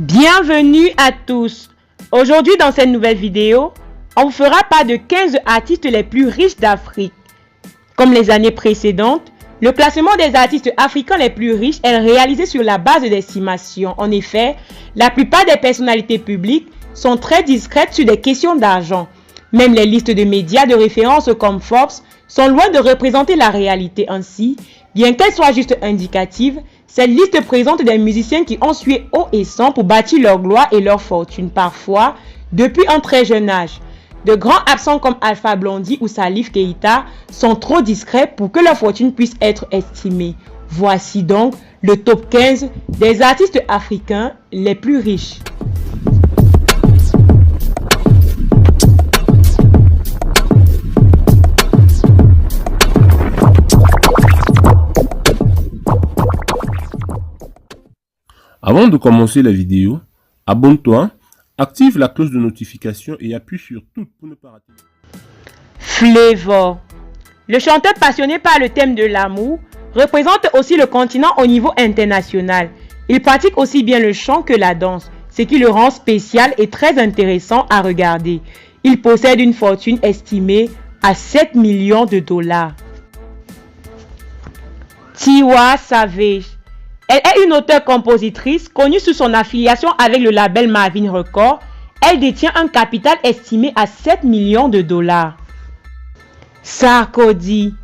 Bienvenue à tous. Aujourd'hui dans cette nouvelle vidéo, on vous fera part de 15 artistes les plus riches d'Afrique. Comme les années précédentes, le classement des artistes africains les plus riches est réalisé sur la base d'estimations. En effet, la plupart des personnalités publiques sont très discrètes sur des questions d'argent. Même les listes de médias de référence comme Forbes sont loin de représenter la réalité. Ainsi, bien qu'elles soient juste indicatives, cette liste présente des musiciens qui ont sué haut et sang pour bâtir leur gloire et leur fortune, parfois depuis un très jeune âge. De grands absents comme Alpha Blondy ou Salif Keita sont trop discrets pour que leur fortune puisse être estimée. Voici donc le top 15 des artistes africains les plus riches. Avant de commencer la vidéo, abonne-toi, active la cloche de notification et appuie sur tout pour ne pas rater. Flavor. Le chanteur passionné par le thème de l'amour représente aussi le continent au niveau international. Il pratique aussi bien le chant que la danse, ce qui le rend spécial et très intéressant à regarder. Il possède une fortune estimée à 7 millions de dollars. Tiwa Savage. Elle est une auteure-compositrice connue sous son affiliation avec le label Marvin Records. Elle détient un capital estimé à 7 millions de dollars. Sarkodie.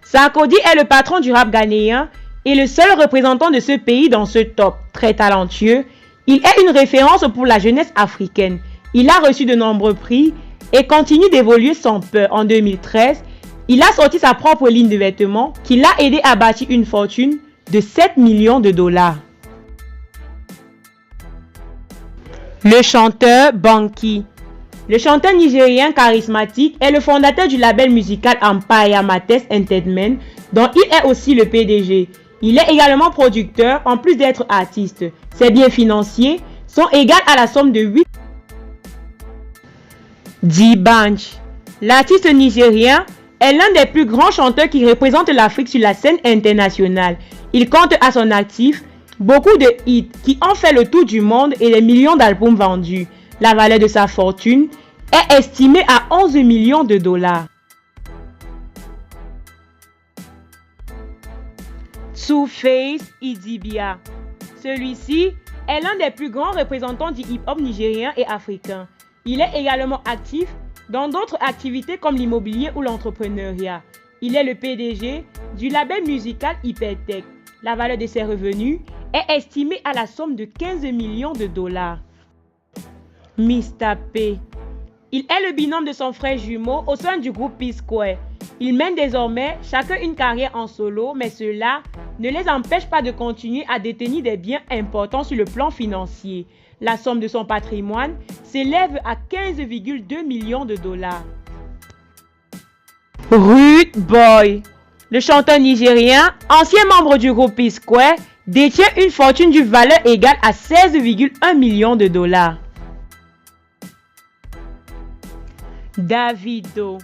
Sarkodie est le patron du rap ghanéen et le seul représentant de ce pays dans ce top. Très talentueux, il est une référence pour la jeunesse africaine. Il a reçu de nombreux prix et continue d'évoluer sans peur. En 2013, il a sorti sa propre ligne de vêtements qui l'a aidé à bâtir une fortune de 7 millions de dollars. Le chanteur Banky. Le chanteur nigérien charismatique est le fondateur du label musical Empire Mates Entertainment, dont il est aussi le PDG. Il est également producteur en plus d'être artiste. Ses biens financiers sont égaux à la somme de 8. D'banj. L'artiste nigérien est l'un des plus grands chanteurs qui représente l'Afrique sur la scène internationale. Il compte à son actif beaucoup de hits qui ont fait le tour du monde et des millions d'albums vendus. La valeur de sa fortune est estimée à 11 millions de dollars. Two-Face Idibia. Celui-ci est l'un des plus grands représentants du hip-hop nigérien et africain. Il est également actif dans d'autres activités comme l'immobilier ou l'entrepreneuriat. Il est le PDG du label musical Hypertech. La valeur de ses revenus est estimée à la somme de 15 millions de dollars. Mr P. Il est le binôme de son frère jumeau au sein du groupe P-Square. Ils mènent désormais chacun une carrière en solo, mais cela ne les empêche pas de continuer à détenir des biens importants sur le plan financier. La somme de son patrimoine s'élève à 15,2 millions de dollars. Rude Boy. Le chanteur nigérien, ancien membre du groupe P-Square, détient une fortune d'une valeur égale à 16,1 millions de dollars. Davido.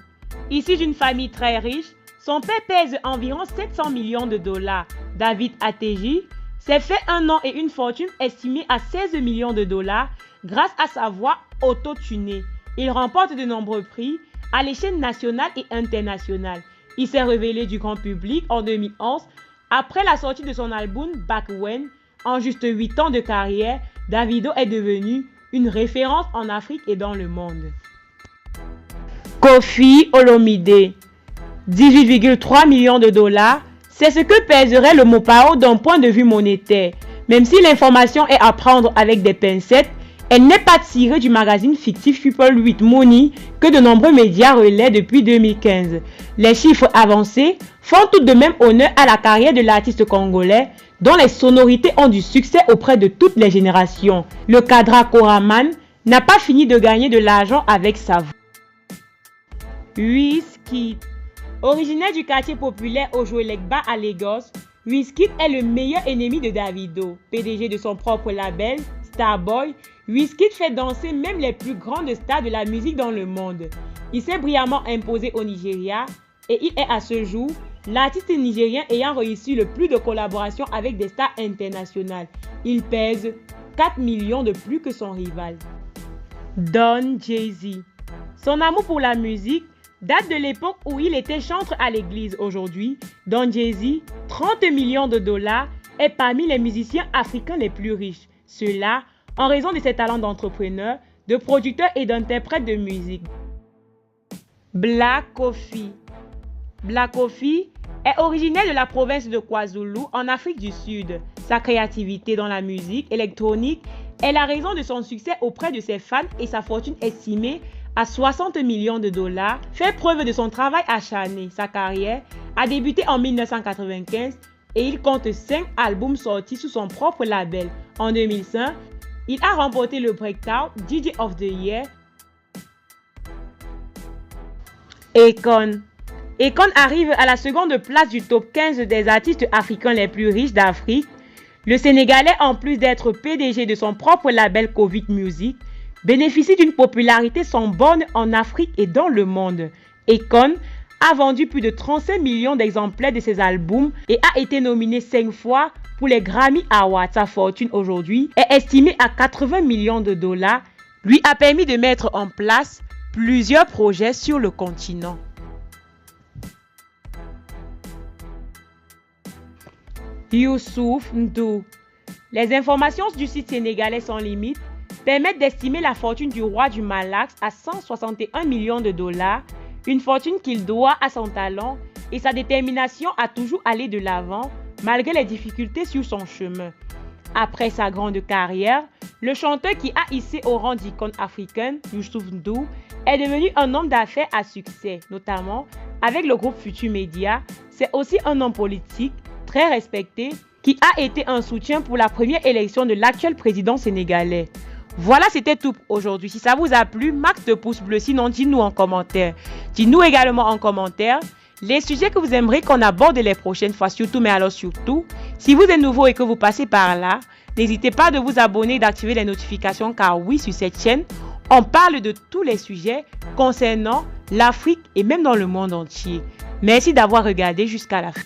Issu d'une famille très riche, son père pèse environ 700 millions de dollars. David Ateji s'est fait un nom et une fortune estimée à 16 millions de dollars grâce à sa voix auto-tunée. Il remporte de nombreux prix à l'échelle nationale et internationale. Il s'est révélé du grand public en 2011 après la sortie de son album Back When. En juste 8 ans de carrière, Davido est devenu une référence en Afrique et dans le monde. Koffi Olomide. 18,3 millions de dollars, c'est ce que pèserait le Mopao d'un point de vue monétaire. Même si l'information est à prendre avec des pincettes, elle n'est pas tirée du magazine fictif Triple 8 Money que de nombreux médias relaient depuis 2015. Les chiffres avancés font tout de même honneur à la carrière de l'artiste congolais dont les sonorités ont du succès auprès de toutes les générations. Le Kadra Koraman n'a pas fini de gagner de l'argent avec sa voix. Wizkid. Originaire du quartier populaire Ojo-Elegba à Lagos, Wizkid est le meilleur ennemi de Davido. PDG de son propre label, Starboy, Wizkid fait danser même les plus grandes stars de la musique dans le monde. Il s'est brillamment imposé au Nigeria et il est à ce jour l'artiste nigérien ayant réussi le plus de collaborations avec des stars internationales. Il pèse 4 millions de plus que son rival. Don Jay-Z. Son amour pour la musique date de l'époque où il était chantre à l'église. Aujourd'hui, Don Jay-Z, 30 millions de dollars, est parmi les musiciens africains les plus riches. Cela en raison de ses talents d'entrepreneur, de producteur et d'interprète de musique. Black Coffee. Black Coffee est originaire de la province de KwaZulu en Afrique du Sud. Sa créativité dans la musique électronique est la raison de son succès auprès de ses fans et sa fortune estimée à 60 millions de dollars fait preuve de son travail acharné. Sa carrière a débuté en 1995 et il compte 5 albums sortis sous son propre label. En 2005, il a remporté le Breakout DJ of the Year. Akon. Akon arrive à la seconde place du top 15 des artistes africains les plus riches d'Afrique. Le Sénégalais, en plus d'être PDG de son propre label Covid Music, bénéficie d'une popularité sans borne en Afrique et dans le monde. Akon a vendu plus de 35 millions d'exemplaires de ses albums et a été nominé 5 fois pour les Grammy Awards. Sa fortune aujourd'hui est estimée à 80 millions de dollars, lui a permis de mettre en place plusieurs projets sur le continent. Youssouf N'Dour. Les informations du site sénégalais sans limite permettent d'estimer la fortune du roi du Malax à 161 millions de dollars, une fortune qu'il doit à son talent et sa détermination à toujours aller de l'avant malgré les difficultés sur son chemin. Après sa grande carrière, le chanteur qui a hissé au rang d'icône africaine, Youssouf N'Dour, est devenu un homme d'affaires à succès, notamment avec le groupe Futur Média. C'est aussi un homme politique très respecté qui a été un soutien pour la première élection de l'actuel président sénégalais. Voilà, c'était tout pour aujourd'hui. Si ça vous a plu, max de pouces bleus. Sinon, dites-nous en commentaire. Dites-nous également en commentaire les sujets que vous aimeriez qu'on aborde les prochaines fois. Surtout, mais alors surtout, si vous êtes nouveau et que vous passez par là, n'hésitez pas de vous abonner et d'activer les notifications car oui, sur cette chaîne, on parle de tous les sujets concernant l'Afrique et même dans le monde entier. Merci d'avoir regardé jusqu'à la fin.